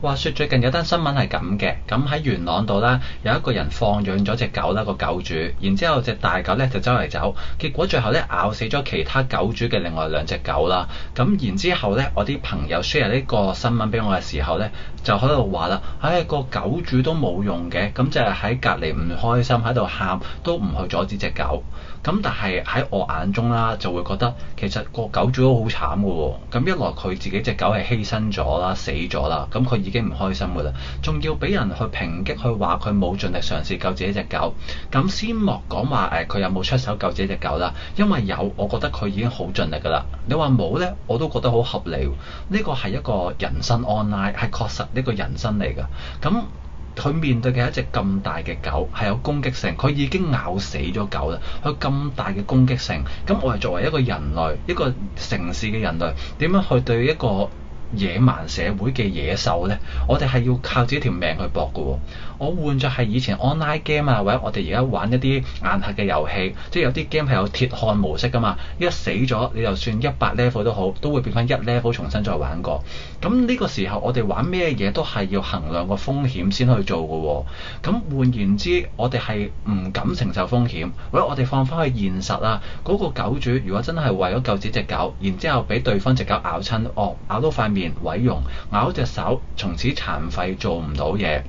話說最近有單新聞係咁嘅，咁喺元朗度啦，有一個人放養咗隻狗啦，個狗主，然之後隻大狗咧就周圍走，結果最後咧咬死咗其他狗主嘅另外兩隻狗啦。咁然之後咧，我啲朋友 share 呢個新聞俾我嘅時候咧，就喺度話啦，個狗主都冇用嘅，咁就係喺隔離唔開心喺度喊，都唔去阻止隻狗。咁但係喺我眼中啦，就會覺得其實個狗主都好慘嘅喎。咁一來佢自己隻狗係犧牲咗啦，死咗啦，咁佢已經唔開心㗎啦，仲要俾人去抨擊，去話佢冇盡力嘗試救自己隻狗。咁先莫講話佢有冇出手救自己隻狗啦，因為有，我覺得佢已經好盡力㗎啦。你話冇呢，我都覺得好合理。呢個係一個人身 online，係確實呢個人身嚟㗎。咁佢面對嘅一隻咁大嘅狗係有攻擊性，佢已經咬死咗狗啦。佢咁大嘅攻擊性，咁我係作為一個人類，一個城市嘅人類，點樣去對一個野蠻社會嘅野獸呢？我哋係要靠自己條命去搏嘅喎。我換咗係以前 online game 啊，或者我哋而家玩一啲硬核嘅遊戲，即係有啲 game 係有鐵漢模式㗎嘛。一死咗，你就算100 level 都好，都會變翻1 level 重新再玩過。咁呢個時候我哋玩咩嘢都係要衡量個風險先去做嘅喎。咁換言之，我哋係唔敢承受風險，或者我哋放翻去現實啊，嗰個狗主如果真係為咗救自己隻狗，然之後俾對方隻狗咬親，咬到塊面毀容，咬到隻手從此殘廢，做唔到嘢。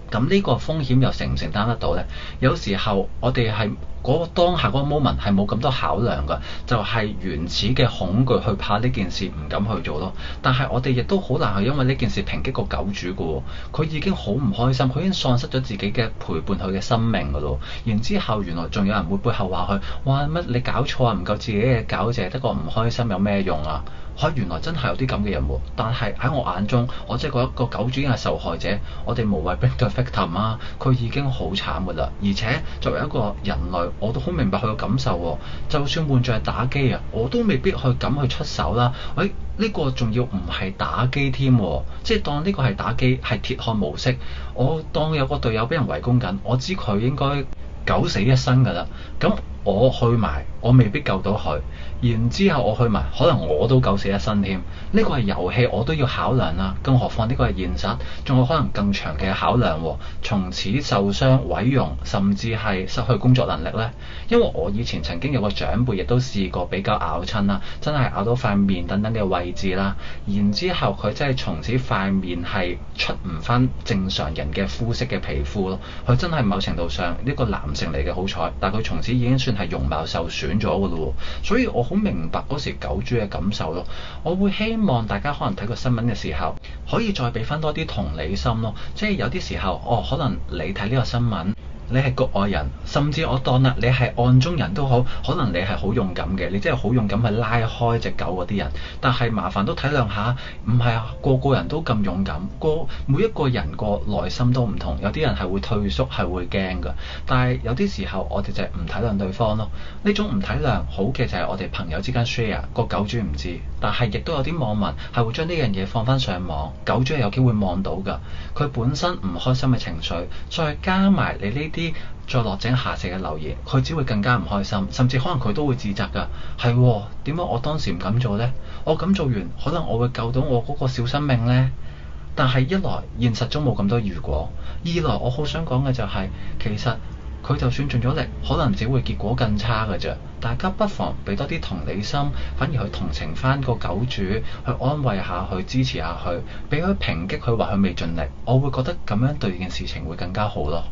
咁呢個風險又承唔承擔得到呢？有時候我哋係嗰個當下嗰個 moment 係冇咁多考量㗎，就係原始嘅恐懼去怕呢件事，唔敢去做咯。但係我哋亦都好難去因為呢件事抨擊個狗主㗎喎，佢已經好唔開心，佢已經喪失咗自己嘅陪伴佢嘅生命㗎咯。然之後原來仲有人會背後話佢：哇，乜你搞錯啊？唔救自己嘅狗，淨係得個唔開心有咩用啊？原來真係有啲咁嘅人喎，但係喺我眼中，我真係覺得個狗主已經係受害者，我哋無謂 blame the victim 啊，佢已經好慘㗎啦。而且作為一個人類，我都好明白佢嘅感受喎。就算換作係打機啊，我都未必敢去出手啦。呢個仲要唔係打機添喎，即係當呢個係打機係鐵漢模式，我當有個隊友俾人圍攻緊，我知佢應該九死一生㗎啦。咁我去埋，我未必救到佢。然之後我去埋，可能我都九死一生添。呢個係遊戲，我都要考量啦。更何況呢個係現實，仲有可能更長嘅考量喎。從此受傷、毀容，甚至係失去工作能力呢。因為我以前曾經有個長輩亦都試過俾狗咬親啦，真係咬到塊面等等嘅位置啦。然之後佢真係從此塊面係出唔翻正常人嘅膚色嘅皮膚咯。佢真係某程度上呢個男性嚟嘅，好彩，但係佢從此已經算係容貌受損咗㗎咯。所以我好明白嗰時狗主嘅感受咯。我會希望大家可能睇個新聞嘅時候，可以再俾翻多啲同理心咯。即係有啲時候，可能你睇呢個新聞，你係局外人，甚至我當啦，你係案中人都好，可能你係好勇敢嘅，你真係好勇敢去拉開隻狗嗰啲人。但係麻煩都體諒下，唔係個個人都咁勇敢，每一個人個內心都唔同，有啲人係會退縮，係會驚㗎。但係有啲時候我哋就係唔體諒對方咯。呢種唔體諒好嘅就係我哋朋友之間 share， 個狗主唔知，但係亦都有啲網民係會將呢樣嘢放翻上網，狗主係有機會望到㗎。佢本身唔開心嘅情緒，再加埋你呢啲再落井下石嘅留言，佢只會更加唔開心，甚至可能佢都會自責㗎。係點解我當時唔敢做呢？我咁做完，可能我會救到我嗰個小生命呢。但係一來現實中冇咁多如果，二來我好想講嘅就係，其實佢就算盡咗力，可能只會結果更差㗎啫。大家不妨俾多啲同理心，反而去同情翻個狗主，去安慰下佢，支持下佢，俾佢抨擊佢話佢未盡力，我會覺得咁樣對件事情會更加好咯。